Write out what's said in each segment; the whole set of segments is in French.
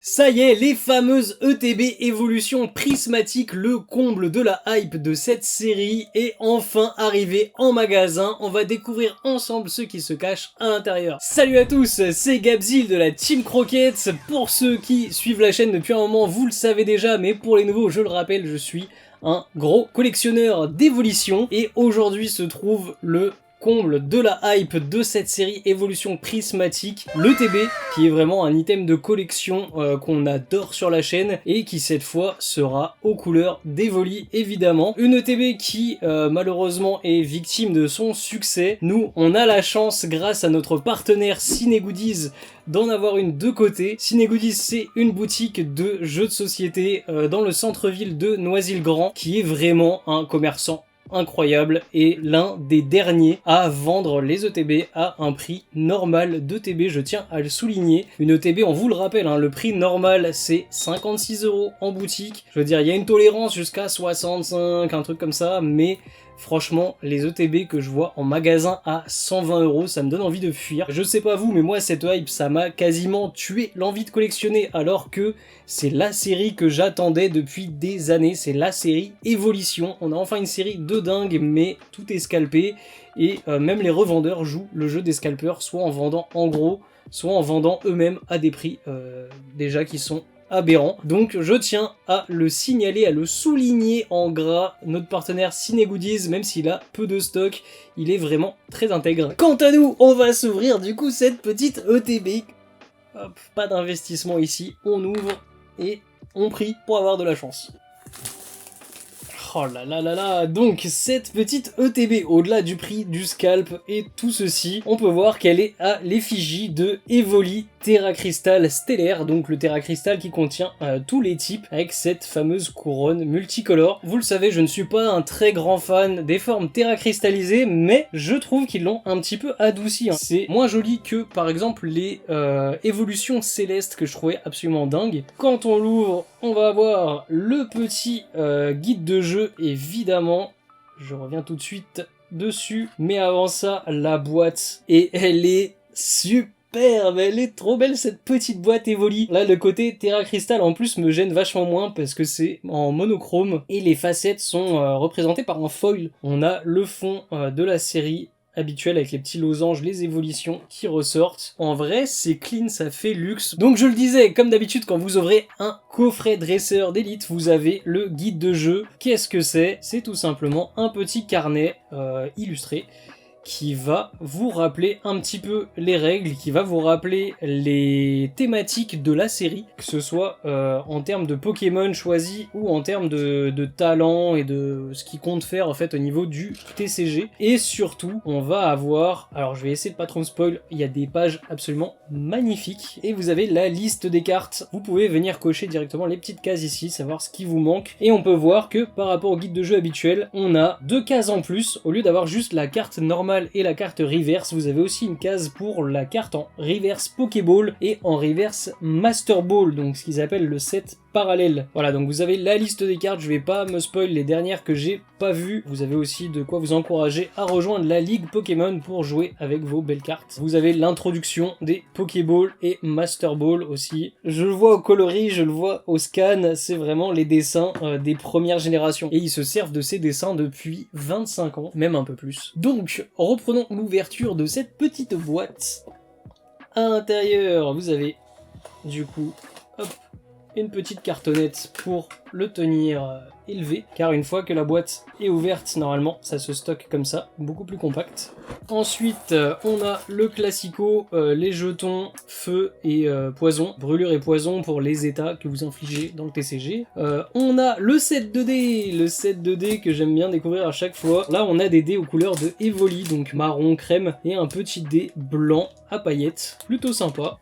Ça y est, les fameuses ETB évolutions prismatiques, le comble de la hype de cette série, est enfin arrivé en magasin. On va découvrir ensemble ce qui se cache à l'intérieur. Salut à tous, c'est Gabzil de la Team Croquette. Pour ceux qui suivent la chaîne depuis un moment, vous le savez déjà, mais pour les nouveaux, je le rappelle, je suis un gros collectionneur d'évolutions. Et aujourd'hui se trouve le comble de la hype de cette série évolution prismatique, le TB, qui est vraiment un item de collection qu'on adore sur la chaîne et qui cette fois sera aux couleurs d'Evoli évidemment. Une ETB qui malheureusement est victime de son succès. Nous, on a la chance grâce à notre partenaire Ciné Goodies d'en avoir une de côté. Ciné Goodies, c'est une boutique de jeux de société dans le centre-ville de Noisy-le-Grand qui est vraiment un commerçant incroyable et l'un des derniers à vendre les ETB à un prix normal d'ETB, je tiens à le souligner. Une ETB, on vous le rappelle, hein, le prix normal c'est 56 € en boutique. Je veux dire, il y a une tolérance jusqu'à 65, un truc comme ça, mais franchement, les ETB que je vois en magasin à 120 €, ça me donne envie de fuir. Je sais pas vous, mais moi, cette hype, ça m'a quasiment tué l'envie de collectionner, alors que c'est la série que j'attendais depuis des années. C'est la série Évolution. On a enfin une série de dingue, mais tout est scalpé. Et même les revendeurs jouent le jeu des scalpeurs, soit en vendant en gros, soit en vendant eux-mêmes à des prix déjà qui sont aberrant. Donc je tiens à le signaler, à le souligner en gras. Notre partenaire Ciné Goodies, même s'il a peu de stock, il est vraiment très intègre. Quant à nous, on va s'ouvrir du coup cette petite ETB. Hop, pas d'investissement ici, on ouvre et on prie pour avoir de la chance. Oh là là là là, donc cette petite ETB, au-delà du prix du scalp et tout ceci, on peut voir qu'elle est à l'effigie de Evoli Terra Crystal Stellaire, donc le Terra Crystal qui contient tous les types avec cette fameuse couronne multicolore. Vous le savez, je ne suis pas un très grand fan des formes Terra cristallisées, mais je trouve qu'ils l'ont un petit peu adouci. Hein. C'est moins joli que par exemple les évolutions célestes que je trouvais absolument dingues. Quand on l'ouvre, on va avoir le petit guide de jeu, évidemment. Je reviens tout de suite dessus. Mais avant ça, la boîte. Et elle est superbe, elle est trop belle cette petite boîte Evoli. Là, le côté Terra Crystal en plus me gêne vachement moins parce que c'est en monochrome. Et les facettes sont représentées par un foil. On a le fond de la série habituel avec les petits losanges, les évolutions qui ressortent. En vrai, c'est clean, ça fait luxe. Donc je le disais, comme d'habitude, quand vous ouvrez un coffret dresseur d'élite, vous avez le guide de jeu. Qu'est-ce que c'est? C'est tout simplement un petit carnet illustré qui va vous rappeler un petit peu les règles, qui va vous rappeler les thématiques de la série, que ce soit en termes de Pokémon choisis ou en termes de talent et de ce qu'ils comptent faire en fait au niveau du TCG. Et surtout, on va avoir, alors je vais essayer de pas trop spoil, il y a des pages absolument magnifiques et vous avez la liste des cartes. Vous pouvez venir cocher directement les petites cases ici, savoir ce qui vous manque. Et on peut voir que par rapport au guide de jeu habituel, on a 2 cases en plus, au lieu d'avoir juste la carte normale et la carte reverse, vous avez aussi une case pour la carte en reverse Pokéball et en reverse Master Ball, donc ce qu'ils appellent le set parallèle. Voilà, donc vous avez la liste des cartes, je vais pas me spoil les dernières que j'ai pas vues. Vous avez aussi de quoi vous encourager à rejoindre la Ligue Pokémon pour jouer avec vos belles cartes. Vous avez l'introduction des Pokéball et Master Ball aussi. Je le vois au coloris, je le vois au scan, c'est vraiment les dessins des premières générations. Et ils se servent de ces dessins depuis 25 ans, même un peu plus. Donc, reprenons l'ouverture de cette petite boîte. À l'intérieur, vous avez du coup, hop, une petite cartonnette pour le tenir élevé, car une fois que la boîte est ouverte, normalement, ça se stocke comme ça, beaucoup plus compact. Ensuite, on a le classico, les jetons feu et poison, brûlure et poison pour les états que vous infligez dans le TCG. On a le set 2D, le set 2D que j'aime bien découvrir à chaque fois. Là, on a des dés aux couleurs de Evoli, donc marron, crème, et un petit dé blanc à paillettes, plutôt sympa.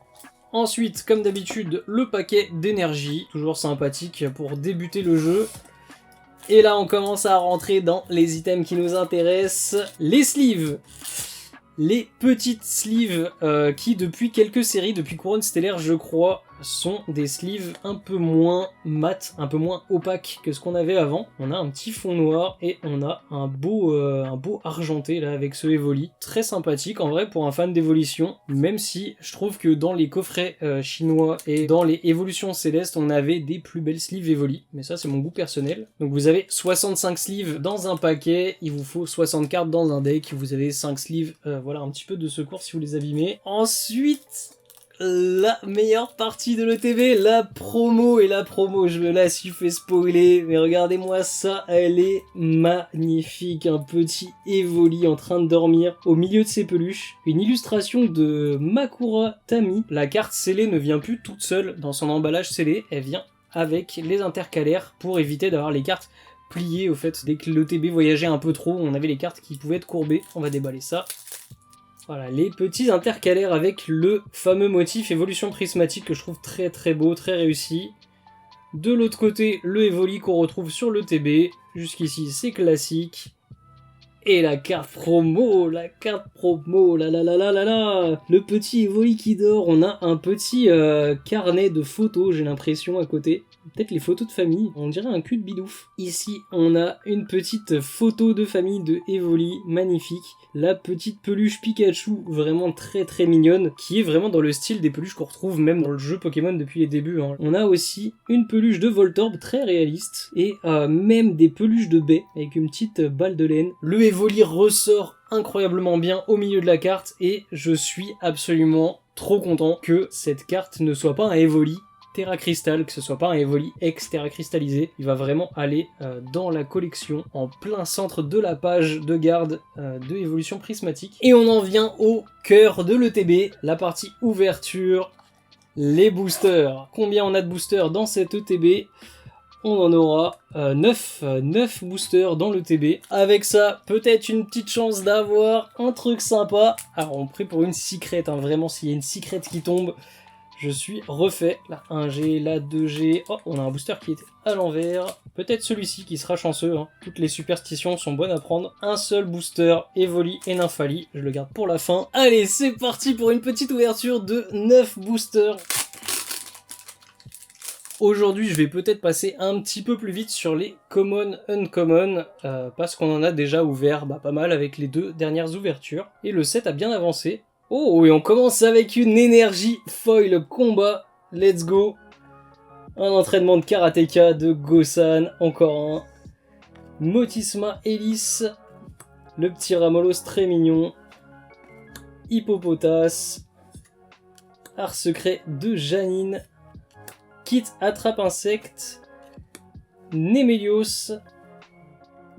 Ensuite, comme d'habitude, le paquet d'énergie, toujours sympathique pour débuter le jeu. Et là, on commence à rentrer dans les items qui nous intéressent. Les sleeves. Les petites sleeves qui, depuis quelques séries, depuis Couronne Stellaire, je crois, sont des sleeves un peu moins mat, un peu moins opaques que ce qu'on avait avant. On a un petit fond noir et on a un beau argenté là avec ce Evoli. Très sympathique en vrai pour un fan d'évolution, même si je trouve que dans les coffrets chinois et dans les évolutions célestes, on avait des plus belles sleeves Evoli. Mais ça c'est mon goût personnel. Donc vous avez 65 sleeves dans un paquet, il vous faut 60 cartes dans un deck, vous avez 5 sleeves, voilà un petit peu de secours si vous les abîmez. Ensuite, la meilleure partie de l'ETB, la promo, je me la suis fait spoiler, mais regardez-moi ça, elle est magnifique, un petit Evoli en train de dormir au milieu de ses peluches, une illustration de Makura Tami. La carte scellée ne vient plus toute seule dans son emballage scellé, elle vient avec les intercalaires pour éviter d'avoir les cartes pliées au fait. Dès que l'ETB voyageait un peu trop, on avait les cartes qui pouvaient être courbées. On va déballer ça. Voilà, les petits intercalaires avec le fameux motif évolution prismatique que je trouve très très beau, très réussi. De l'autre côté, le Evoli qu'on retrouve sur l'ETB. Jusqu'ici, c'est classique. Et la carte promo, la le petit Evoli qui dort. On a un petit carnet de photos, j'ai l'impression, à côté. Peut-être les photos de famille, on dirait un cul de bidouf. Ici, on a une petite photo de famille de Evoli, magnifique. La petite peluche Pikachu, vraiment très très mignonne, qui est vraiment dans le style des peluches qu'on retrouve même dans le jeu Pokémon depuis les débuts. Hein. On a aussi une peluche de Voltorb très réaliste, et même des peluches de baies, avec une petite balle de laine. Le Evoli ressort incroyablement bien au milieu de la carte, et je suis absolument trop content que cette carte ne soit pas un Evoli Terra Crystal, que ce soit pas un Evoli ex Terra cristallisé. Il va vraiment aller dans la collection, en plein centre de la page de garde de évolution prismatique. Et on en vient au cœur de l'ETB, la partie ouverture, les boosters. Combien on a de boosters dans cette ETB ? On en aura 9 boosters dans l'ETB. Avec ça, peut-être une petite chance d'avoir un truc sympa. Alors on prie pour une secrète, hein, vraiment s'il y a une secrète qui tombe, je suis refait. La 1G, la 2G. Oh, on a un booster qui est à l'envers. Peut-être celui-ci qui sera chanceux. Hein. Toutes les superstitions sont bonnes à prendre. Un seul booster, Evoli et Nymphali. Je le garde pour la fin. Allez, c'est parti pour une petite ouverture de 9 boosters. Aujourd'hui, je vais peut-être passer un petit peu plus vite sur les common, uncommon, parce qu'on en a déjà ouvert pas mal avec les 2 dernières ouvertures. Et le set a bien avancé. Oh, et on commence avec une énergie foil combat. Let's go. Un entraînement de karatéka de Gosan, encore un. Motisma Hélice. Le petit Ramolos très mignon. Hippopotas. Art secret de Janine. Kit attrape insecte. Nemelios.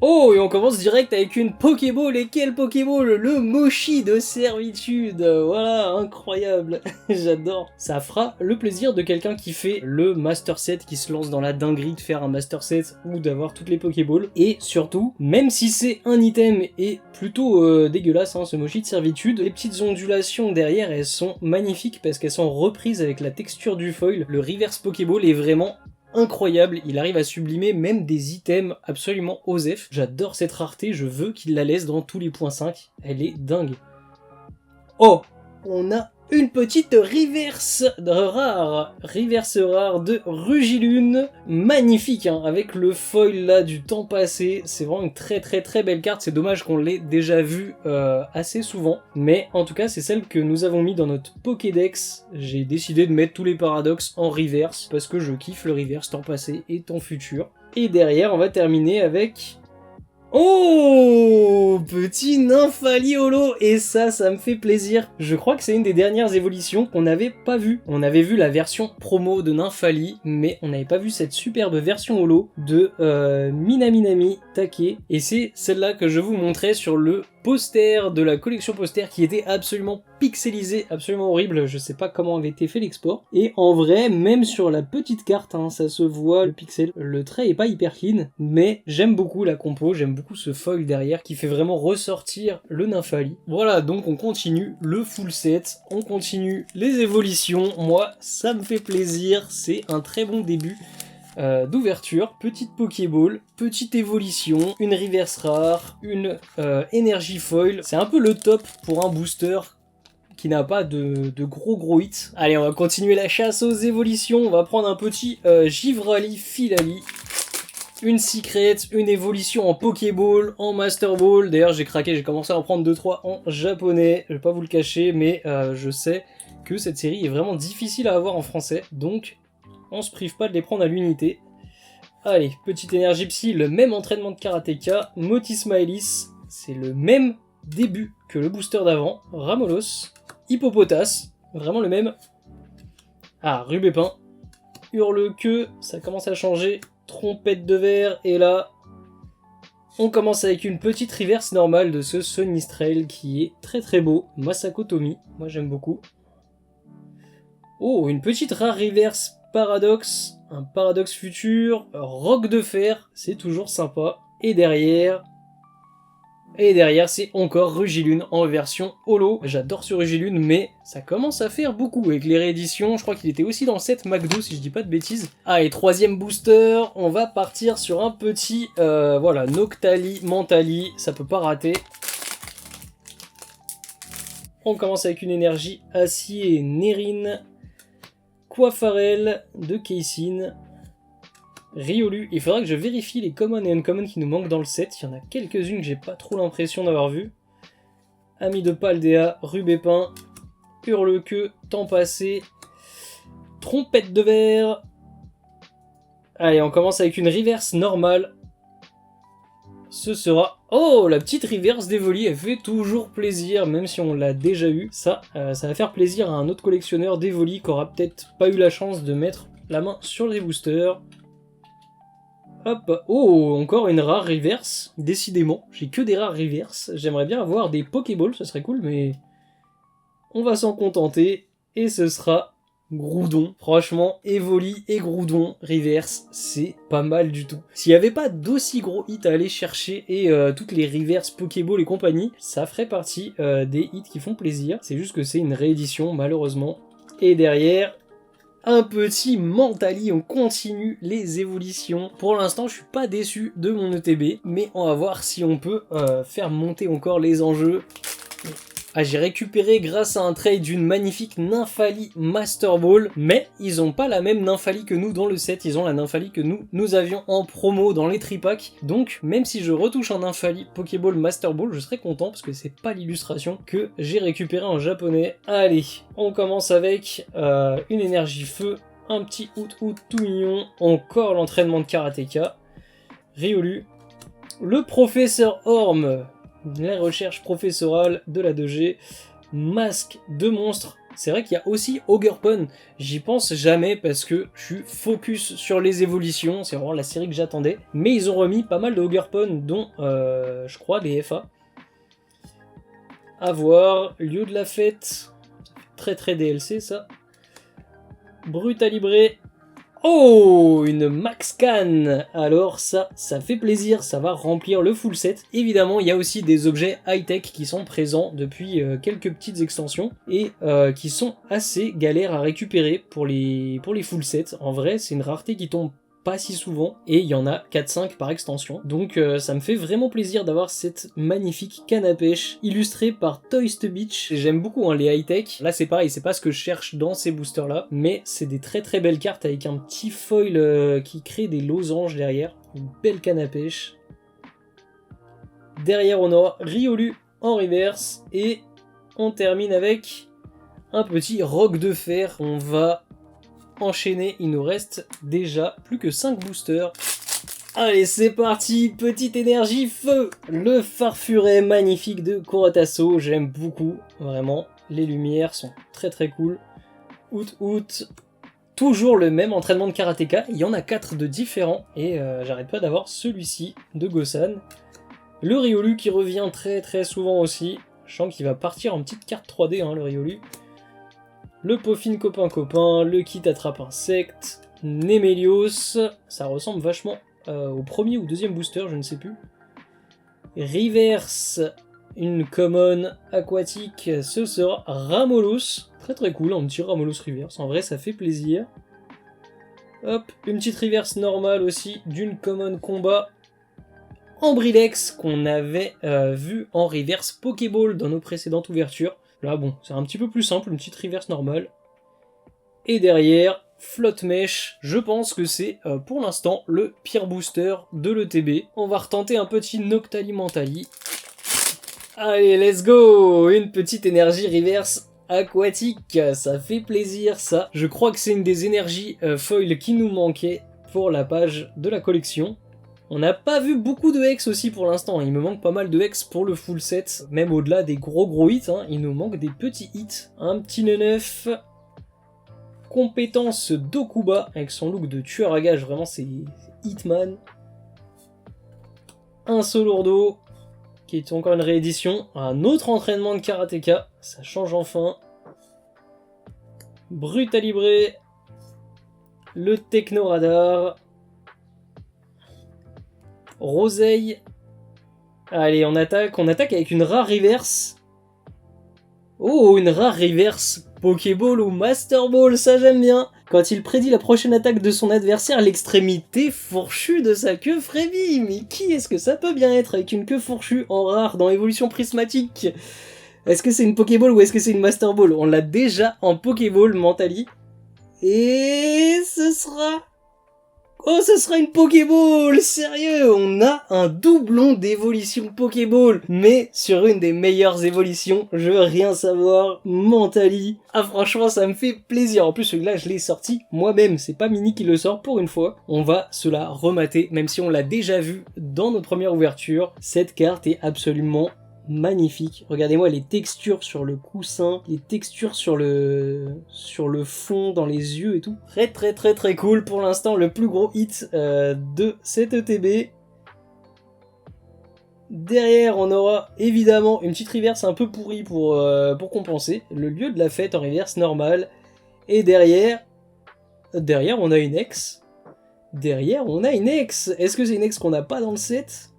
Oh, et on commence direct avec une Pokéball. Et quel Pokéball? Le Mochi de servitude. Voilà, incroyable. J'adore. Ça fera le plaisir de quelqu'un qui fait le Master Set, qui se lance dans la dinguerie de faire un Master Set ou d'avoir toutes les Pokéballs. Et surtout, même si c'est un item et plutôt dégueulasse, hein, ce Mochi de servitude, les petites ondulations derrière, elles sont magnifiques parce qu'elles sont reprises avec la texture du foil. Le Reverse Pokéball est vraiment incroyable, il arrive à sublimer même des items absolument osef. J'adore cette rareté, je veux qu'il la laisse dans tous les points 5, elle est dingue. Oh, on a une petite reverse rare de Rugilune, magnifique, hein, avec le foil là du temps passé. C'est vraiment une très très très belle carte. C'est dommage qu'on l'ait déjà vue assez souvent, mais en tout cas c'est celle que nous avons mis dans notre Pokédex. J'ai décidé de mettre tous les paradoxes en reverse parce que je kiffe le reverse temps passé et temps futur. Et derrière on va terminer avec... Oh, petit Nymphali holo, et ça me fait plaisir. Je crois que c'est une des dernières évolutions qu'on n'avait pas vue. On avait vu la version promo de Nymphali, mais on n'avait pas vu cette superbe version holo de Minaminami Take. Et c'est celle-là que je vous montrais sur le poster de la collection poster qui était absolument pixelisé, absolument horrible. Je sais pas comment avait été fait l'export. Et en vrai, même sur la petite carte, hein, ça se voit le pixel. Le trait est pas hyper clean, mais j'aime beaucoup la compo, j'aime beaucoup ce foil derrière qui fait vraiment ressortir le Nymphali. Voilà, donc on continue le full set, on continue les évolutions. Moi, ça me fait plaisir, c'est un très bon début d'ouverture. Petite Pokéball, petite évolution, une reverse rare, une énergie foil. C'est un peu le top pour un booster qui n'a pas de gros hits. Allez, on va continuer la chasse aux évolutions. On va prendre un petit Givrali Filali. Une Secret, une évolution en Pokéball, en Master Ball. D'ailleurs, j'ai craqué, j'ai commencé à en prendre 2-3 en japonais. Je vais pas vous le cacher, mais je sais que cette série est vraiment difficile à avoir en français. Donc, on se prive pas de les prendre à l'unité. Allez, petite énergie psy, le même entraînement de karatéka. Moti Smileys, c'est le même début que le booster d'avant. Ramolos, Hippopotas, vraiment le même. Ah, Rubépin. Hurle-queue, ça commence à changer. Trompette de verre, et là, on commence avec une petite reverse normale de ce Sonistrel qui est très beau. Masako Tomi, moi j'aime beaucoup. Oh, une petite rare reverse Paradoxe, un Paradoxe futur, Roc de fer, c'est toujours sympa. Et derrière c'est encore Rugilune en version holo. J'adore ce Rugilune, mais ça commence à faire beaucoup avec les rééditions. Je crois qu'il était aussi dans le set McDo, si je dis pas de bêtises. Allez, troisième booster, on va partir sur un petit, voilà, Noctali, Mentali, ça peut pas rater. On commence avec une énergie acier, Nérine, Quafarel de Keisin. Riolu, il faudra que je vérifie les common et uncommon qui nous manquent dans le set. Il y en a quelques-unes que j'ai pas trop l'impression d'avoir vues. Ami de Paldea, Rubépin, Hurle-queue, Temps passé, Trompette de verre. Allez, on commence avec une reverse normale. Ce sera... Oh, la petite reverse d'Evoli, elle fait toujours plaisir, même si on l'a déjà eu. Ça va faire plaisir à un autre collectionneur d'Evoli qui aura peut-être pas eu la chance de mettre la main sur les boosters. Hop, oh, encore une rare reverse. Décidément, j'ai que des rares reverses. J'aimerais bien avoir des Pokéballs, ça serait cool, mais on va s'en contenter. Et ce sera Groudon. Franchement, Evoli et Groudon reverse, c'est pas mal du tout. S'il n'y avait pas d'aussi gros hits à aller chercher et toutes les reverses Pokéball et compagnie, ça ferait partie des hits qui font plaisir. C'est juste que c'est une réédition, malheureusement. Et derrière... un petit Mentali, on continue les évolutions. Pour l'instant, je suis pas déçu de mon ETB, mais on va voir si on peut faire monter encore les enjeux. Ah, j'ai récupéré grâce à un trade une magnifique Nymphali Master Ball, mais ils ont pas la même Nymphali que nous dans le set, ils ont la Nymphali que nous avions en promo dans les tripacks. Donc, même si je retouche un Nymphali Pokéball Master Ball, je serais content parce que c'est pas l'illustration que j'ai récupérée en japonais. Allez, on commence avec une énergie feu, un petit Out tout mignon, encore l'entraînement de karatéka, Riolu, le professeur Orm, la recherche professorale de la 2G, masque de monstre. C'est vrai qu'il y a aussi Ogerpon, j'y pense jamais parce que je suis focus sur les évolutions, c'est vraiment la série que j'attendais. Mais ils ont remis pas mal de Ogerpon, dont je crois des FA. À voir, lieu de la fête, très DLC ça. Brutalibré. Oh, une Max Can. Alors ça fait plaisir, ça va remplir le full set. Évidemment, il y a aussi des objets high-tech qui sont présents depuis quelques petites extensions et qui sont assez galères à récupérer pour les full sets. En vrai, c'est une rareté qui tombe pas si souvent et il y en a 4-5 par extension. Donc ça me fait vraiment plaisir d'avoir cette magnifique canne à pêche illustrée par Toys Beach. J'aime beaucoup les high-tech. Là c'est pareil, c'est pas ce que je cherche dans ces boosters là, mais c'est des très belles cartes avec un petit foil qui crée des losanges derrière. Une belle canne à pêche. Derrière on aura Riolu en reverse et on termine avec un petit roc de fer. On va enchaîner, il nous reste déjà plus que 5 boosters. Allez, c'est parti, petite énergie feu. Le Farfuret magnifique de Korotasso, j'aime beaucoup, vraiment. Les lumières sont très cool. Out. Toujours le même entraînement de karatéka, il y en a 4 de différents, et j'arrête pas d'avoir celui-ci de Gosan. Le Riolu qui revient très souvent aussi, je sens qu'il va partir en petite carte 3D, le Riolu. Le Poffin copain, le kit attrape insecte, Nemelios, ça ressemble vachement au premier ou deuxième booster, je ne sais plus. Reverse, une common aquatique, ce sera Ramolos, très cool, un petit Ramolos reverse, en vrai ça fait plaisir. Hop, une petite reverse normale aussi d'une common combat. Ambrilex qu'on avait vu en reverse Pokéball dans nos précédentes ouvertures. Là, bon, c'est un petit peu plus simple, une petite reverse normale. Et derrière, Flotte Mèche, je pense que c'est pour l'instant le pire booster de l'ETB. On va retenter un petit Noctali Mentali. Allez, let's go! Une petite énergie reverse aquatique, ça fait plaisir ça. Je crois que c'est une des énergies foil qui nous manquait pour la page de la collection. On n'a pas vu beaucoup de hex aussi pour l'instant, il me manque pas mal de hex pour le full set, même au-delà des gros hits, hein, il nous manque des petits hits. Un petit 9, compétence d'Okuba avec son look de tueur à gage, vraiment c'est Hitman. Un Solourdo, qui est encore une réédition, un autre entraînement de karatéka, ça change enfin. Brutalibré, le Techno Radar, Roseille. Allez, on attaque avec une rare reverse. Oh, une rare reverse Pokéball ou Master Ball, ça j'aime bien. Quand il prédit la prochaine attaque de son adversaire, l'extrémité fourchue de sa queue frémit. Mais qui est-ce que ça peut bien être avec une queue fourchue en rare dans évolution prismatique? Est-ce que c'est une Pokéball ou est-ce que c'est une Master Ball? On l'a déjà en Pokéball, Mentali. Et ce sera... Oh, ce sera une Pokéball! Sérieux, on a un doublon d'évolution Pokéball, mais sur une des meilleures évolutions, je veux rien savoir, Mentali. Ah franchement, ça me fait plaisir. En plus, celui-là, je l'ai sorti moi-même, c'est pas Mini qui le sort pour une fois. On va se la remater, même si on l'a déjà vu dans notre première ouverture. Cette carte est absolument magnifique. Regardez-moi les textures sur le coussin, les textures sur le fond, dans les yeux et tout. Très cool. Pour l'instant, le plus gros hit de cette ETB. Derrière, on aura évidemment une petite reverse un peu pourrie pour compenser. Le lieu de la fête en reverse normale. Et derrière, on a une ex. Est-ce que c'est une ex qu'on n'a pas dans le set ?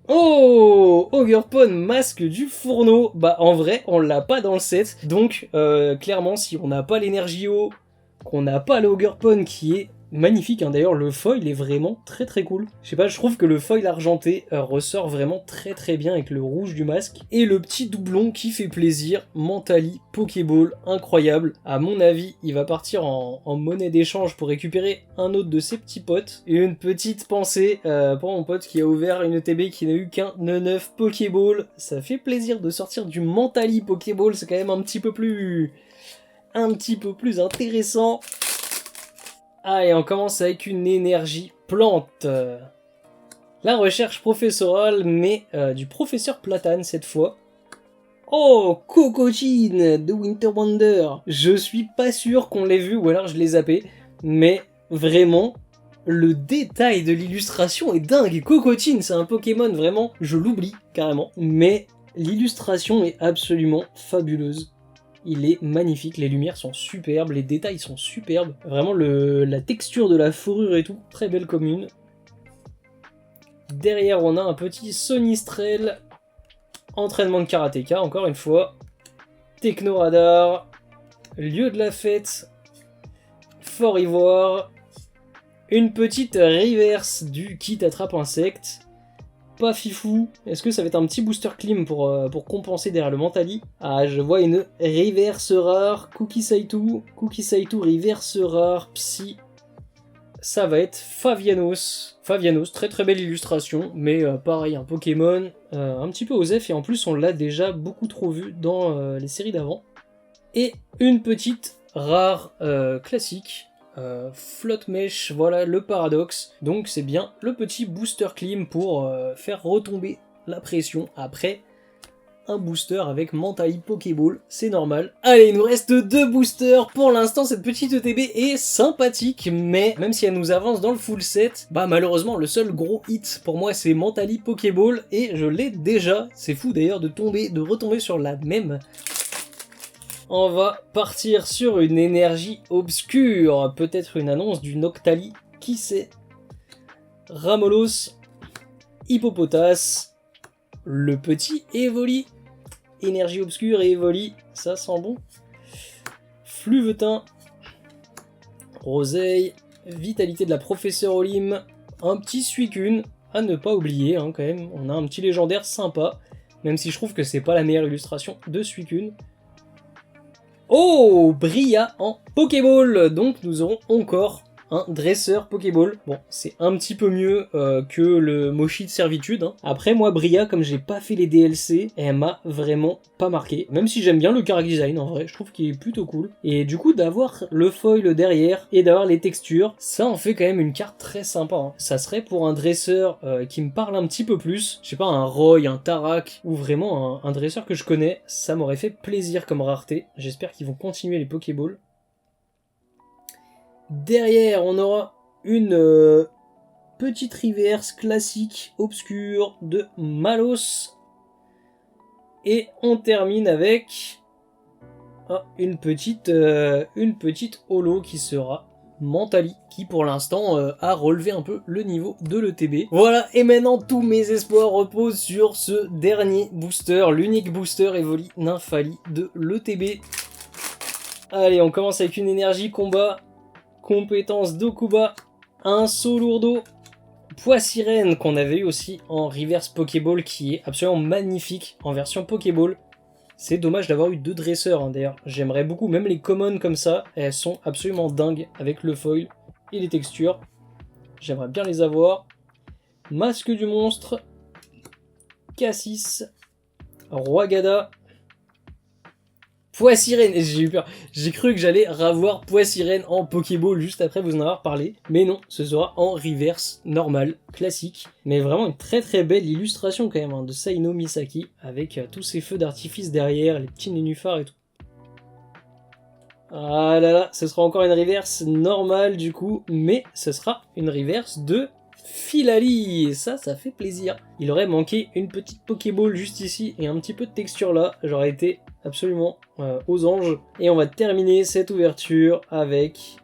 Oh, Ogerpon, masque du fourneau. Bah en vrai, on l'a pas dans le set. Donc clairement, si on n'a pas l'énergie eau, qu'on n'a pas le Ogerpon qui est magnifique, hein. D'ailleurs le foil est vraiment très cool. Je sais pas, je trouve que le foil argenté ressort vraiment très bien avec le rouge du masque. Et le petit doublon qui fait plaisir, Mentali Pokéball, incroyable. À mon avis, il va partir en monnaie d'échange pour récupérer un autre de ses petits potes. Et une petite pensée pour mon pote qui a ouvert une ETB qui n'a eu qu'un 9 Pokéball. Ça fait plaisir de sortir du Mentali Pokéball, c'est quand même un petit peu plus intéressant. Ah, et on commence avec une énergie plante. La recherche professorale, mais du professeur Platane cette fois. Oh, Cococine de Winter Wonder. Je suis pas sûr qu'on l'ait vu, ou alors je l'ai zappé, mais vraiment, le détail de l'illustration est dingue. Cococine, c'est un Pokémon, vraiment, je l'oublie carrément, mais l'illustration est absolument fabuleuse. Il est magnifique, les lumières sont superbes, les détails sont superbes. Vraiment, la texture de la fourrure et tout, très belle commune. Derrière, on a un petit Sonistrel. Entraînement de karatéka, encore une fois. Techno Radar. Lieu de la fête. Fort Ivoire. Une petite reverse du kit attrape insecte. Pas fifou. Est-ce que ça va être un petit booster clim pour compenser derrière le Mentali? Ah, je vois une reverse rare. Cookie Saitou reverse rare. Psy. Ça va être Favianos. Favianos, très belle illustration, mais pareil, un Pokémon un petit peu osef, et en plus on l'a déjà beaucoup trop vu dans les séries d'avant. Et une petite rare classique. Flotte Mèche, voilà le paradoxe. Donc c'est bien le petit booster clim pour faire retomber la pression après un booster avec Mentali Pokéball, c'est normal. Allez, il nous reste 2 boosters. Pour l'instant, cette petite ETB est sympathique, mais même si elle nous avance dans le full set, bah malheureusement, le seul gros hit pour moi, c'est Mentali Pokéball, et je l'ai déjà. C'est fou d'ailleurs de retomber sur la même. On va partir sur une énergie obscure, peut-être une annonce du Noctali, qui sait. Ramolos, Hippopotas, le petit Evoli, énergie obscure et Evoli, ça sent bon. Fluvetin, Roseille, vitalité de la professeure Olim, un petit Suicune, à ne pas oublier hein, quand même, on a un petit légendaire sympa. même si je trouve que c'est pas la meilleure illustration de Suicune. Oh, Bria en Pokéball. Donc nous aurons encore un dresseur Pokéball. Bon, c'est un petit peu mieux que le Mochi de servitude. Hein. Après, moi, Bria, comme j'ai pas fait les DLC, elle m'a vraiment pas marqué. Même si j'aime bien le chara design, en vrai, je trouve qu'il est plutôt cool. Et du coup, d'avoir le foil derrière et d'avoir les textures, ça en fait quand même une carte très sympa. Hein. Ça serait pour un dresseur qui me parle un petit peu plus. Je sais pas, un Roy, un Tarak, ou vraiment un dresseur que je connais. Ça m'aurait fait plaisir comme rareté. J'espère qu'ils vont continuer les Pokéballs. Derrière, on aura une petite reverse classique obscure de Malos. Et on termine avec une petite holo qui sera Mentali, qui pour l'instant a relevé un peu le niveau de l'ETB. Voilà, et maintenant tous mes espoirs reposent sur ce dernier booster, l'unique booster Evoli Nymphali de l'ETB. Allez, on commence avec une énergie combat. Compétence d'Okuba, un saut lourdeau, Poissirène qu'on avait eu aussi en reverse Pokéball qui est absolument magnifique en version Pokéball. C'est dommage d'avoir eu 2 dresseurs hein, d'ailleurs, j'aimerais beaucoup, même les commons comme ça, elles sont absolument dingues avec le foil et les textures. J'aimerais bien les avoir. Masque du monstre, Cassis, Roigada, Poissirène, j'ai eu peur, j'ai cru que j'allais revoir Poissirène en Pokéball juste après vous en avoir parlé, mais non, ce sera en reverse normal, classique, mais vraiment une très très belle illustration quand même hein, de Saino Misaki, avec tous ces feux d'artifice derrière, les petits nénuphars et tout. Ah là là, ce sera encore une reverse normale du coup, mais ce sera une reverse de Filali, et ça fait plaisir. Il aurait manqué une petite Pokéball juste ici et un petit peu de texture là, j'aurais été absolument aux anges. Et on va terminer cette ouverture avec...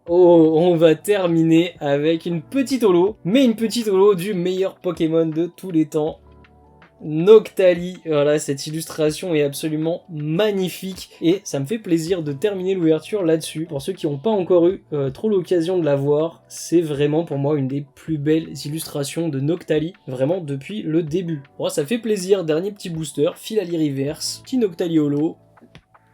Oh, on va terminer avec une petite holo, mais une petite holo du meilleur Pokémon de tous les temps. Noctali, voilà, cette illustration est absolument magnifique et ça me fait plaisir de terminer l'ouverture là-dessus. Pour ceux qui n'ont pas encore eu trop l'occasion de la voir, c'est vraiment pour moi une des plus belles illustrations de Noctali, vraiment depuis le début. Bon, ça fait plaisir, dernier petit booster, Filali Reverse, petit Noctali Holo,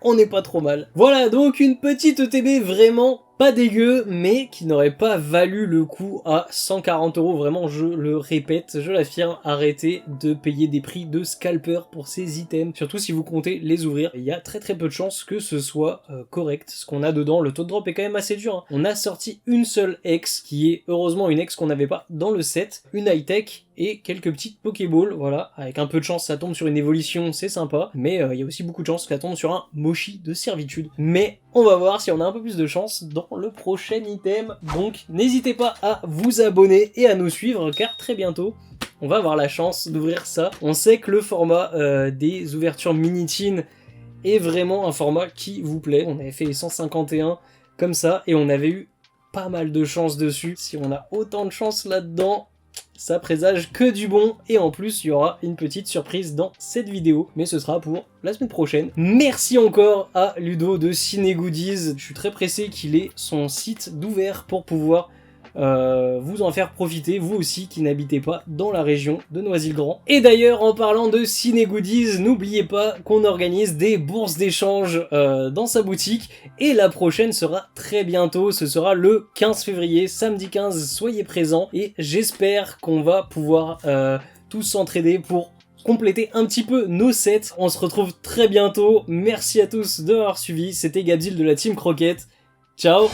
on n'est pas trop mal. Voilà, donc une petite ETB vraiment pas dégueu, mais qui n'aurait pas valu le coup à 140 €. Vraiment, je le répète, je l'affirme, arrêtez de payer des prix de scalper pour ces items. Surtout si vous comptez les ouvrir. Il y a très peu de chances que ce soit correct. Ce qu'on a dedans, le taux de drop est quand même assez dur. Hein. On a sorti une seule ex, qui est heureusement une ex qu'on n'avait pas dans le set. Une high-tech et quelques petites Pokéballs, voilà. Avec un peu de chance, ça tombe sur une évolution, c'est sympa. Mais il y a aussi beaucoup de chances que ça tombe sur un Mochi de servitude. Mais on va voir si on a un peu plus de chance dans le prochain item. Donc n'hésitez pas à vous abonner et à nous suivre car très bientôt on va avoir la chance d'ouvrir ça. On sait que le format des ouvertures mini-teen est vraiment un format qui vous plaît. On avait fait les 151 comme ça et on avait eu pas mal de chance dessus. Si on a autant de chance là-dedans, ça présage que du bon, et en plus il y aura une petite surprise dans cette vidéo, mais ce sera pour la semaine prochaine. Merci encore à Ludo de Ciné Goodies, je suis très pressé qu'il ait son site d'ouvert pour pouvoir vous en faire profiter, vous aussi qui n'habitez pas dans la région de Noisy-le-Grand. Et d'ailleurs, en parlant de Ciné Goodies, n'oubliez pas qu'on organise des bourses d'échange dans sa boutique, et la prochaine sera très bientôt, ce sera le 15 février, samedi 15, soyez présents, et j'espère qu'on va pouvoir tous s'entraider pour compléter un petit peu nos sets. On se retrouve très bientôt, merci à tous de m'avoir suivi, c'était Gabzil de la Team Croquette, ciao.